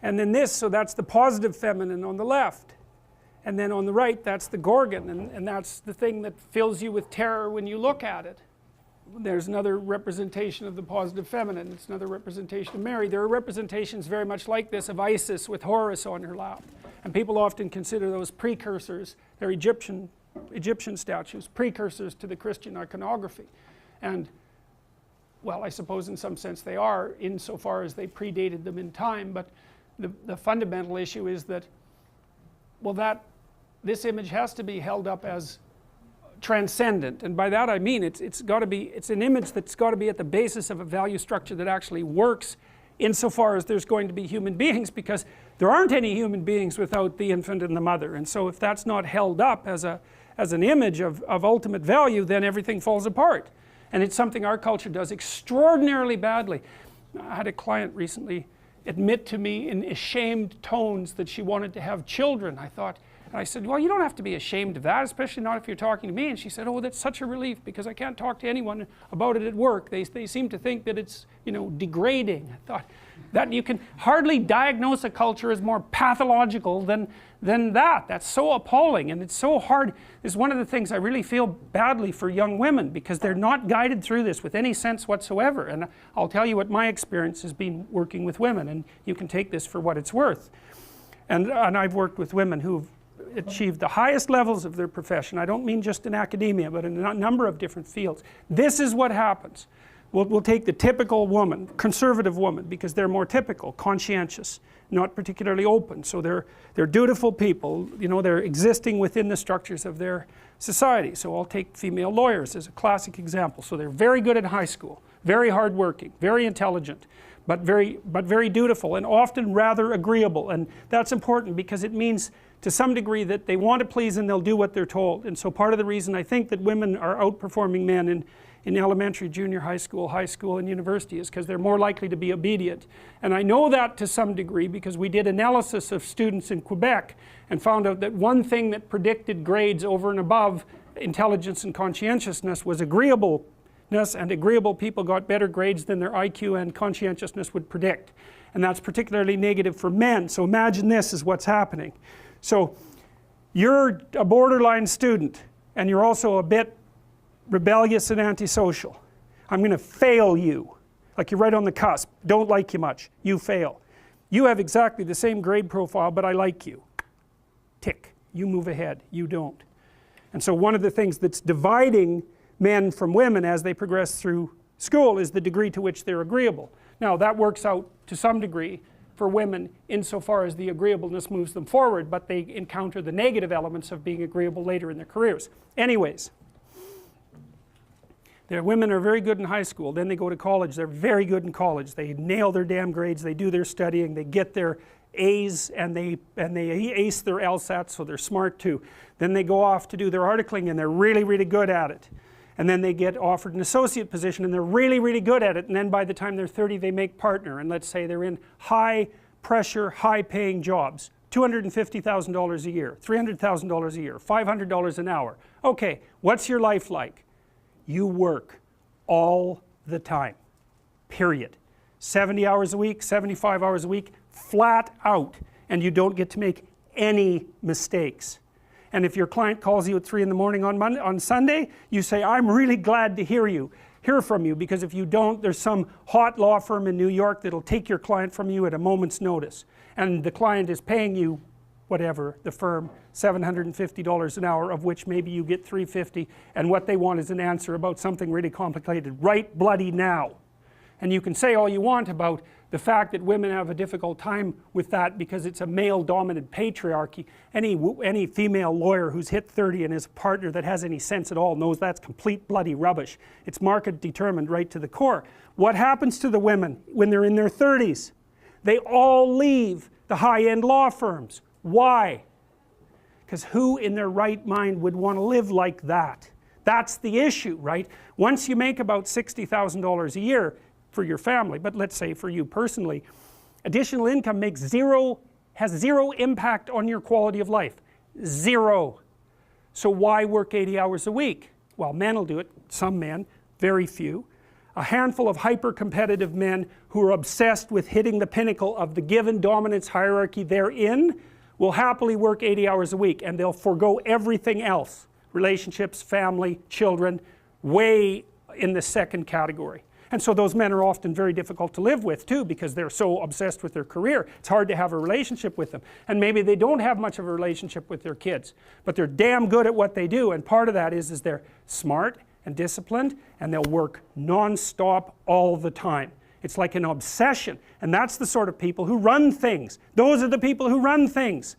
And then this, so that's the positive feminine on the left. And then on the right, that's the Gorgon, and that's the thing that fills you with terror when you look at it. There's another representation of the positive feminine. It's another representation of Mary. There are representations very much like this of Isis with Horus on her lap. And people often consider those precursors, they're Egyptian statues, precursors to the Christian iconography. And, well, I suppose in some sense they are, insofar as they predated them in time, but the fundamental issue is that, well, this image has to be held up as transcendent, and by that I mean it's an image that's got to be at the basis of a value structure that actually works insofar as there's going to be human beings, because there aren't any human beings without the infant and the mother. And so if that's not held up as an image of ultimate value, then everything falls apart. And it's something our culture does extraordinarily badly. I had a client recently admit to me in ashamed tones that she wanted to have children. And I said, well, you don't have to be ashamed of that, especially not if you're talking to me. And she said, oh, that's such a relief, because I can't talk to anyone about it at work. They seem to think that it's, you know, degrading. I thought that you can hardly diagnose a culture as more pathological than that. That's so appalling, and it's so hard. It's one of the things I really feel badly for young women, because they're not guided through this with any sense whatsoever. And I'll tell you what my experience has been working with women, and you can take this for what it's worth. And I've worked with women who've achieved the highest levels of their profession. I don't mean just in academia, but in a number of different fields. This is what happens. We'll take the typical woman, conservative woman, because they're more typical, conscientious, not particularly open. So they're dutiful people, you know, they're existing within the structures of their society. So I'll take female lawyers as a classic example. So they're very good at high school, very hardworking, very intelligent, but very dutiful, and often rather agreeable. And that's important because it means to some degree that they want to please and they'll do what they're told. And so part of the reason I think that women are outperforming men in elementary, junior high school, and university is because they're more likely to be obedient. And I know that to some degree because we did analysis of students in Quebec and found out that one thing that predicted grades over and above intelligence and conscientiousness was agreeableness, and agreeable people got better grades than their IQ and conscientiousness would predict. And that's particularly negative for men. So imagine this is what's happening. So you're a borderline student and you're also a bit rebellious and antisocial. I'm going to fail you. Like you're right on the cusp. Don't like you much. You fail. You have exactly the same grade profile, but I like you. Tick. You move ahead. You don't. And so one of the things that's dividing men from women as they progress through school is the degree to which they're agreeable. Now that works out to some degree for women insofar as the agreeableness moves them forward, but they encounter the negative elements of being agreeable later in their careers. Anyways, women are very good in high school, then they go to college, they're very good in college, they nail their damn grades, they do their studying, they get their A's, and they ace their LSAT, so they're smart too. Then they go off to do their articling and they're really good at it. And then they get offered an associate position and they're really good at it, and then by the time they're 30 they make partner, and let's say they're in high pressure, high paying jobs, $250,000 a year, $300,000 a year, $500 an hour. Okay, what's your life like? You work all the time, period. 70 hours a week, 75 hours a week, flat out, and you don't get to make any mistakes. And if your client calls you at 3 in the morning on Sunday, you say, I'm really glad to hear from you, because if you don't, there's some hot law firm in New York that'll take your client from you at a moment's notice. And the client is paying you, whatever, the firm, $750 an hour, of which maybe you get $350, and what they want is an answer about something really complicated, right bloody now. And you can say all you want about the fact that women have a difficult time with that because it's a male-dominant patriarchy. Any female lawyer who's hit 30 and is a partner that has any sense at all knows that's complete bloody rubbish. It's market determined right to the core. What happens to the women when they're in their 30s? They all leave the high-end law firms. Why? Because who in their right mind would want to live like that? That's the issue, right? Once you make about $60,000 a year for your family, but let's say for you personally, additional income has zero impact on your quality of life. Zero. So why work 80 hours a week? Well, men will do it, some men, very few. a handful of hyper-competitive men who are obsessed with hitting the pinnacle of the given dominance hierarchy they're in will happily work 80 hours a week, and they'll forego everything else, relationships, family, children, way in the second category. And so those men are often very difficult to live with too, because they're so obsessed with their career. It's hard to have a relationship with them, and maybe they don't have much of a relationship with their kids, but they're damn good at what they do. And part of that is they're smart and disciplined, and they'll work non-stop all the time. It's like an obsession, and that's the sort of people who run things. Those are the people who run things.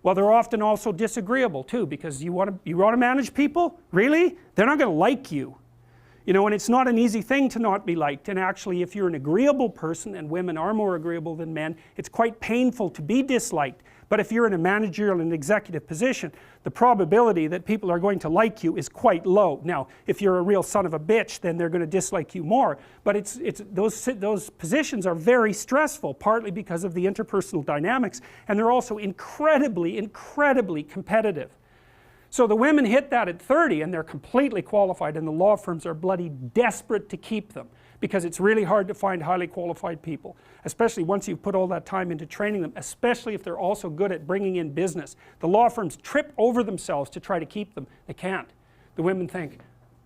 Well, they're often also disagreeable too, because you want to manage people? Really? They're not going to like you. You know, and it's not an easy thing to not be liked, and actually if you're an agreeable person, and women are more agreeable than men, it's quite painful to be disliked. But if you're in a managerial and executive position, the probability that people are going to like you is quite low. Now, if you're a real son of a bitch, then they're going to dislike you more. But those positions are very stressful, partly because of the interpersonal dynamics, and they're also incredibly, incredibly competitive. So the women hit that at 30 and they're completely qualified, and the law firms are bloody desperate to keep them, because it's really hard to find highly qualified people, especially once you've put all that time into training them, especially if they're also good at bringing in business. The law firms trip over themselves to try to keep them. They can't. The women think,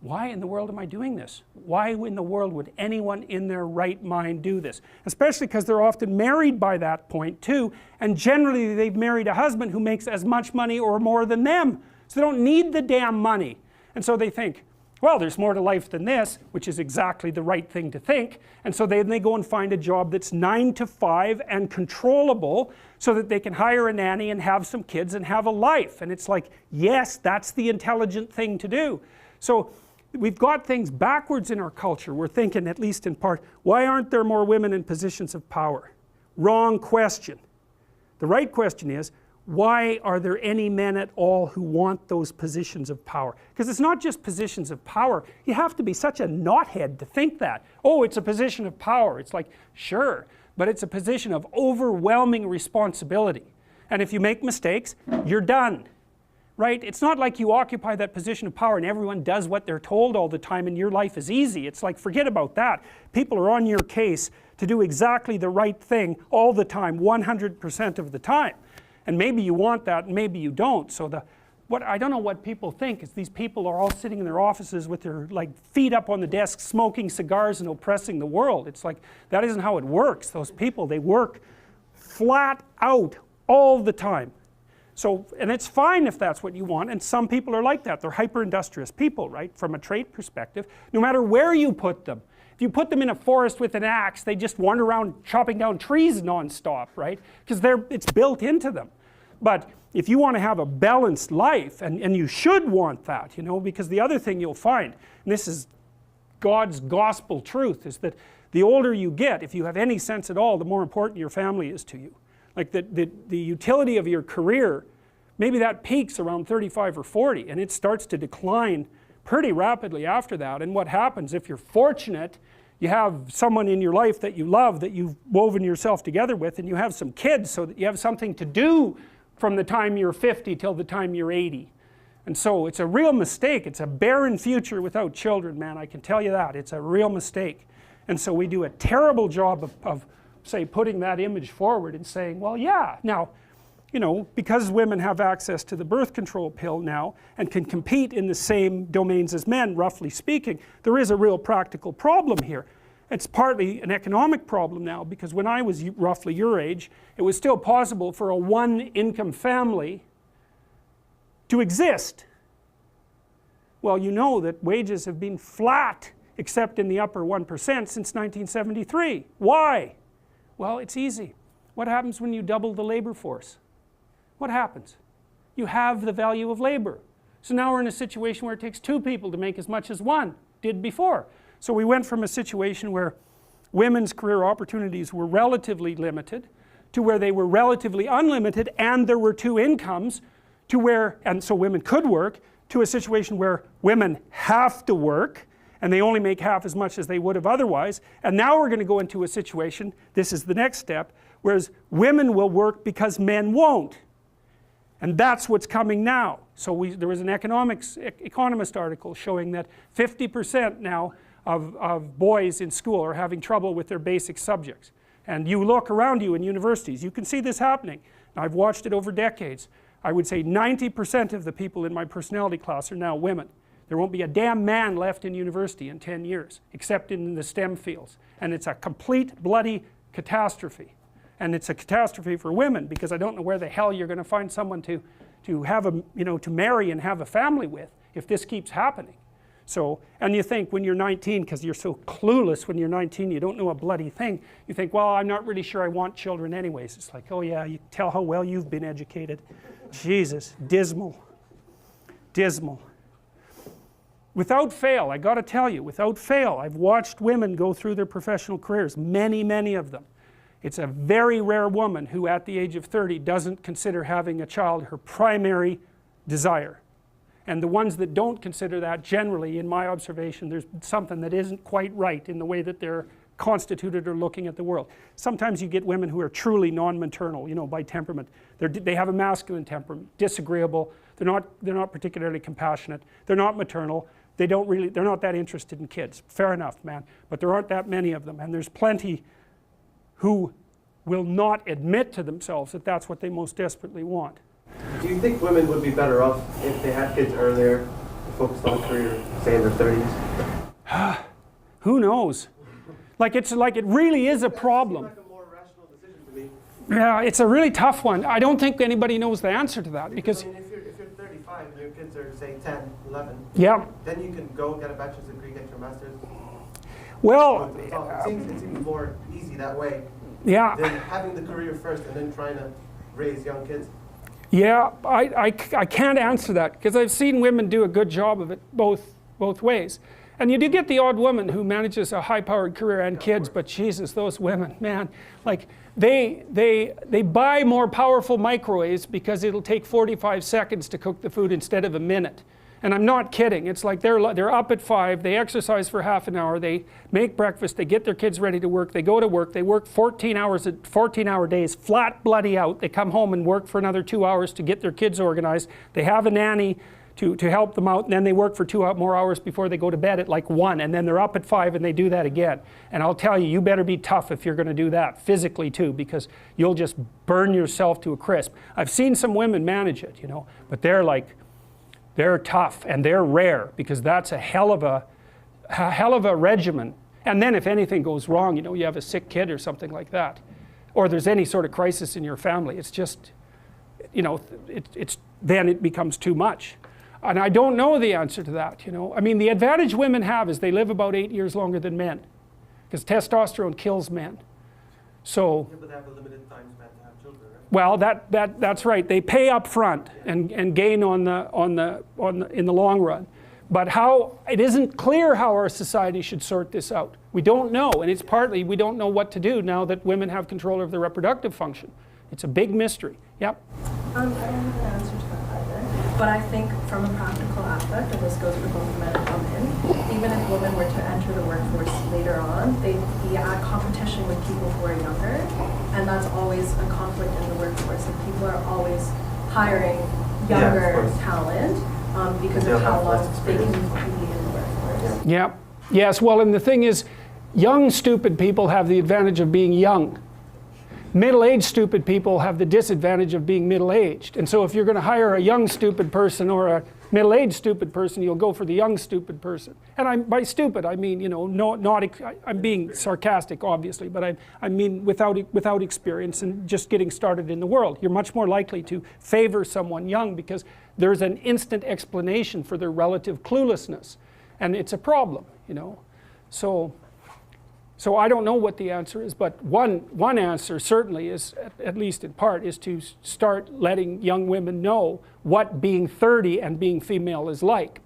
why in the world am I doing this? Why in the world would anyone in their right mind do this? Especially because they're often married by that point too, and generally they've married a husband who makes as much money or more than them. So they don't need the damn money. And so they think, well, there's more to life than this, which is exactly the right thing to think. And so then they go and find a job that's 9 to 5 and controllable, so that they can hire a nanny and have some kids and have a life. And it's like, yes, that's the intelligent thing to do. So we've got things backwards in our culture. We're thinking, at least in part, why aren't there more women in positions of power? Wrong question. The right question is, why are there any men at all who want those positions of power? Because it's not just positions of power. You have to be such a knothead to think that. Oh, it's a position of power. It's like, sure, but it's a position of overwhelming responsibility. And if you make mistakes, you're done. Right? It's not like you occupy that position of power and everyone does what they're told all the time and your life is easy. It's like, forget about that. People are on your case to do exactly the right thing all the time, 100% of the time. And maybe you want that, and maybe you don't. So I don't know what people think is these people are all sitting in their offices with their feet up on the desk, smoking cigars and oppressing the world. It's like, that isn't how it works. Those people, they work flat out all the time. So, and it's fine if that's what you want, and some people are like that. They're hyper-industrious people, right, from a trait perspective, no matter where you put them. If you put them in a forest with an axe, they just wander around chopping down trees non-stop, right? Because it's built into them. But if you want to have a balanced life, and you should want that, you know, because the other thing you'll find, and this is God's gospel truth, is that the older you get, if you have any sense at all, the more important your family is to you. Like the utility of your career, maybe that peaks around 35 or 40, and it starts to decline pretty rapidly after that. And what happens, if you're fortunate, you have someone in your life that you love, that you've woven yourself together with, and you have some kids so that you have something to do from the time you're 50 till the time you're 80. And so it's a real mistake. It's a barren future without children, man, I can tell you that. It's a real mistake. And so we do a terrible job of say, putting that image forward and saying, well, yeah, now, you know, because women have access to the birth control pill now and can compete in the same domains as men, roughly speaking, there is a real practical problem here. It's partly an economic problem now, because when I was roughly your age, it was still possible for a one-income family to exist. Well, you know that wages have been flat, except in the upper 1% since 1973. Why? Well, it's easy. What happens when you double the labor force? What happens? You have the value of labor. So now we're in a situation where it takes 2 people to make as much as 1 did before. So we went from a situation where women's career opportunities were relatively limited to where they were relatively unlimited, and there were 2 incomes, to where, and so women could work, to a situation where women have to work and they only make half as much as they would have otherwise. And now we're going to go into a situation, this is the next step, whereas women will work because men won't. And that's what's coming now. So there was an economist article showing that 50% now of boys in school are having trouble with their basic subjects. And you look around you in universities, you can see this happening. Now, I've watched it over decades. I would say 90% of the people in my personality class are now women. There won't be a damn man left in university in 10 years, except in the STEM fields. And it's a complete bloody catastrophe. And it's a catastrophe for women, because I don't know where the hell you're going to find someone to have a, to marry and have a family with if this keeps happening. So, and you think when you're 19, because you're so clueless when you're 19, you don't know a bloody thing, you think, well, I'm not really sure I want children anyways. It's like, oh yeah, you tell how well you've been educated. Jesus, dismal, dismal. Without fail, I got to tell you, without fail, I've watched women go through their professional careers, many, many of them. It's a very rare woman who at the age of 30 doesn't consider having a child her primary desire. And the ones that don't consider that, generally, in my observation, there's something that isn't quite right in the way that they're constituted or looking at the world. Sometimes you get women who are truly non-maternal, by temperament. They have a masculine temperament, disagreeable, they're not particularly compassionate, they're not maternal, they're not that interested in kids. Fair enough, man. But there aren't that many of them, and there's plenty who will not admit to themselves that that's what they most desperately want. Do you think women would be better off if they had kids earlier and focused on a career, say in their 30s? Who knows? Like it really is a problem. That seems like a more rational decision to me. Yeah, it's a really tough one. I don't think anybody knows the answer to that, because I mean, if you're 35 and your kids are, say, 10, 11, yeah. Then you can go get a bachelor's degree, get your master's. Well, it seems more easy that way yeah. than having the career first and then trying to raise young kids. Yeah, I can't answer that, because I've seen women do a good job of it both ways. And you do get the odd woman who manages a high-powered career and kids, but Jesus, those women, man, like they buy more powerful microwaves because it'll take 45 seconds to cook the food instead of a minute. And I'm not kidding. It's like they're up at 5, they exercise for half an hour, they make breakfast, they get their kids ready to work, they go to work, they work 14-hour days, flat bloody out, they come home and work for another 2 hours to get their kids organized, they have a nanny to help them out, and then they work for 2 more hours before they go to bed at like 1, and then they're up at 5 and they do that again. And I'll tell you, you better be tough if you're going to do that, physically too, because you'll just burn yourself to a crisp. I've seen some women manage it, but they're tough, and they're rare, because that's a hell of a regimen. And then if anything goes wrong, you have a sick kid or something like that, or there's any sort of crisis in your family, it's just, then it becomes too much. And I don't know the answer to that, I mean, the advantage women have is they live about 8 years longer than men, because testosterone kills men. So. Yeah, but they have a limited time span to have children, right? Well, that's right. They pay up front and gain in the long run. But it isn't clear how our society should sort this out. We don't know, and it's partly we don't know what to do now that women have control of their reproductive function. It's a big mystery. Yep. I don't have an answer to that either. But I think from a practical aspect, and this goes for both men and women, even if women were to enter the workforce later on, they'd be at competition with people who are younger, and that's always a conflict in the workforce, and people are always hiring younger talent because of how long they can be in the workforce. Yeah. Yes, well, and the thing is, young stupid people have the advantage of being young. Middle-aged stupid people have the disadvantage of being middle-aged. And so if you're going to hire a young stupid person or a middle-aged stupid person, you'll go for the young stupid person. And by stupid, I mean, I'm being sarcastic, obviously, but I mean without experience and just getting started in the world. You're much more likely to favor someone young because there's an instant explanation for their relative cluelessness. And it's a problem, So I don't know what the answer is, but one answer certainly is, at least in part, is to start letting young women know what being 30 and being female is like,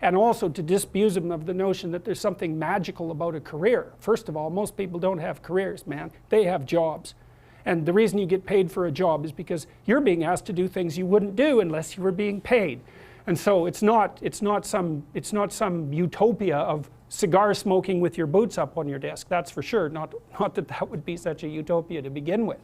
and also to disabuse them of the notion that there's something magical about a career. First of all, most people don't have careers, man. They have jobs. And the reason you get paid for a job is because you're being asked to do things you wouldn't do unless you were being paid. And so it's not some utopia of cigar smoking with your boots up on your desk, that's for sure. Not that would be such a utopia to begin with.